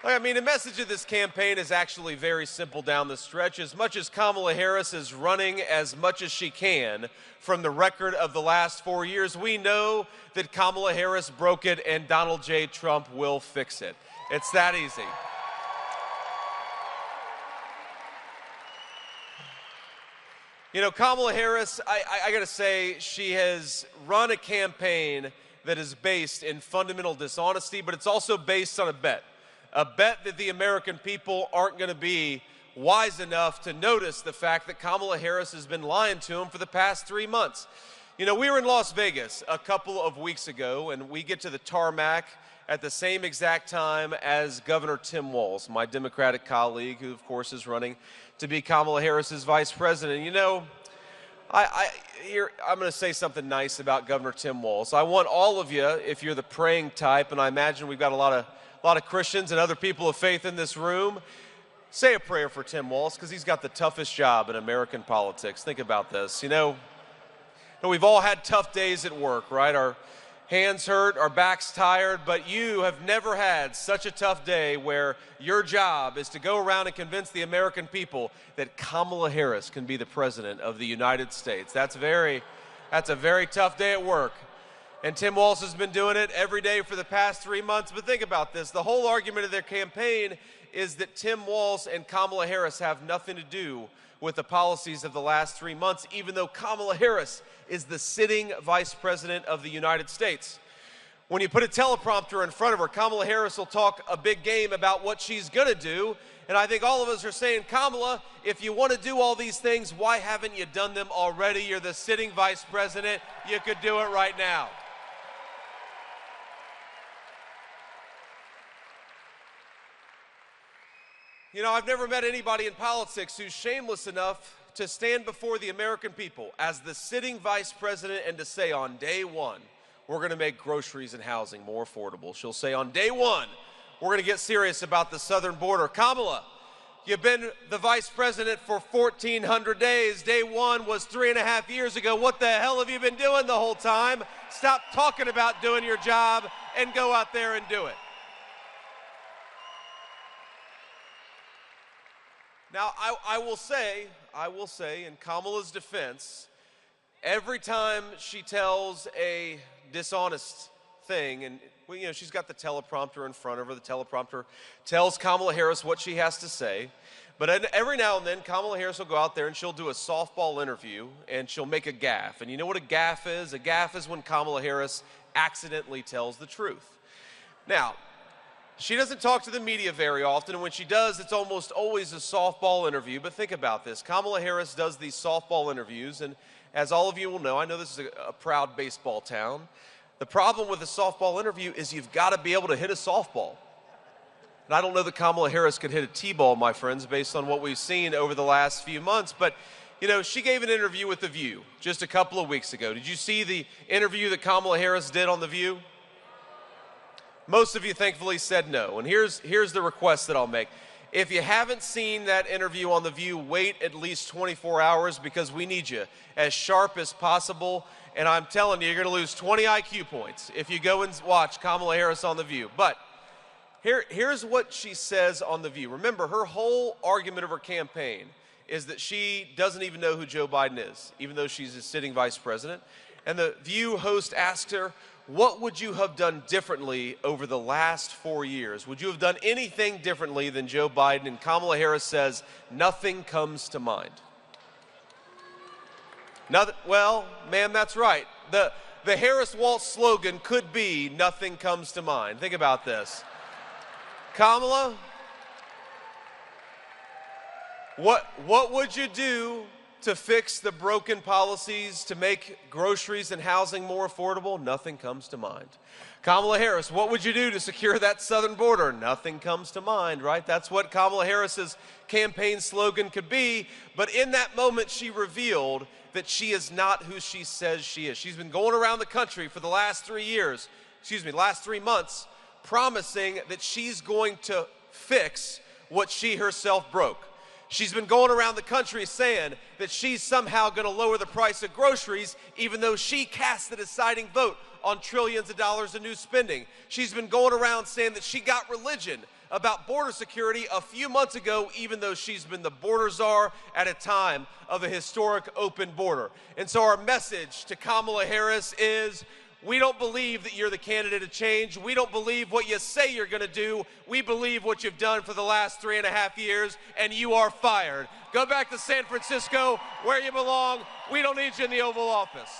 I mean, the message of this campaign is actually very simple down the stretch. As much as Kamala Harris is running as much as she can from the record of the last 4 years, we know that Kamala Harris broke it and Donald J. Trump will fix it. It's that easy. You know, Kamala Harris, I gotta say, she has run a campaign that is based in fundamental dishonesty, but it's also based on a bet that the American people aren't going to be wise enough to notice the fact that Kamala Harris has been lying to them for the past 3 months. You know, we were in Las Vegas a couple of weeks ago, and we get to the tarmac at the same exact time as Governor Tim Walz, my Democratic colleague, who, of course, is running to be Kamala Harris's vice president. You know, I'm going to say something nice about Governor Tim Walz. I want all of you, if you're the praying type, and I imagine we've got a lot of Christians and other people of faith in this room, say a prayer for Tim Walz, because he's got the toughest job in American politics. Think about this. You know, we've all had tough days at work, right? Our hands hurt, our backs tired, but you have never had such a tough day where your job is to go around and convince the American people that Kamala Harris can be the president of the United States. That's a very tough day at work. And Tim Walz has been doing it every day for the past 3 months. But think about this. The whole argument of their campaign is that Tim Walz and Kamala Harris have nothing to do with the policies of the last 3 months, even though Kamala Harris is the sitting vice president of the United States. When you put a teleprompter in front of her, Kamala Harris will talk a big game about what she's going to do. And I think all of us are saying, Kamala, if you want to do all these things, why haven't you done them already? You're the sitting vice president. You could do it right now. You know, I've never met anybody in politics who's shameless enough to stand before the American people as the sitting vice president and to say on day one, we're going to make groceries and housing more affordable. She'll say on day one, we're going to get serious about the southern border. Kamala, you've been the vice president for 1,400 days. Day one was 3.5 years ago. What the hell have you been doing the whole time? Stop talking about doing your job and go out there and do it. Now, I will say, in Kamala's defense, every time she tells a dishonest thing, and you know, she's got the teleprompter in front of her, the teleprompter tells Kamala Harris what she has to say, but every now and then, Kamala Harris will go out there and she'll do a softball interview, and she'll make a gaffe. And you know what a gaffe is? A gaffe is when Kamala Harris accidentally tells the truth. Now, she doesn't talk to the media very often, and when she does, it's almost always a softball interview. But think about this. Kamala Harris does these softball interviews, and as all of you will know, I know this is a proud baseball town. The problem with a softball interview is you've got to be able to hit a softball. And I don't know that Kamala Harris could hit a T-ball, my friends, based on what we've seen over the last few months. But, you know, she gave an interview with The View just a couple of weeks ago. Did you see the interview that Kamala Harris did on The View? Most of you thankfully said no, and here's the request that I'll make. If you haven't seen that interview on The View, wait at least 24 hours because we need you as sharp as possible, and I'm telling you, you're going to lose 20 IQ points if you go and watch Kamala Harris on The View. But here's what she says on The View. Remember, her whole argument of her campaign is that she doesn't even know who Joe Biden is, even though she's a sitting vice president. And The View host asked her, what would you have done differently over the last 4 years? Would you have done anything differently than Joe Biden? And Kamala Harris says, nothing comes to mind. Nothing, well, ma'am, that's right. The Harris-Walz slogan could be, nothing comes to mind. Think about this. Kamala, what would you do to fix the broken policies to make groceries and housing more affordable? Nothing comes to mind. Kamala Harris, what would you do to secure that southern border? Nothing comes to mind, right? That's what Kamala Harris's campaign slogan could be. But in that moment, she revealed that she is not who she says she is. She's been going around the country for the last 3 months, promising that she's going to fix what she herself broke. She's been going around the country saying that she's somehow going to lower the price of groceries, even though she cast the deciding vote on trillions of dollars in new spending. She's been going around saying that she got religion about border security a few months ago, even though she's been the border czar at a time of a historic open border. And so our message to Kamala Harris is, we don't believe that you're the candidate of change. We don't believe what you say you're going to do. We believe what you've done for the last 3.5 years, and you are fired. Go back to San Francisco, where you belong. We don't need you in the Oval Office.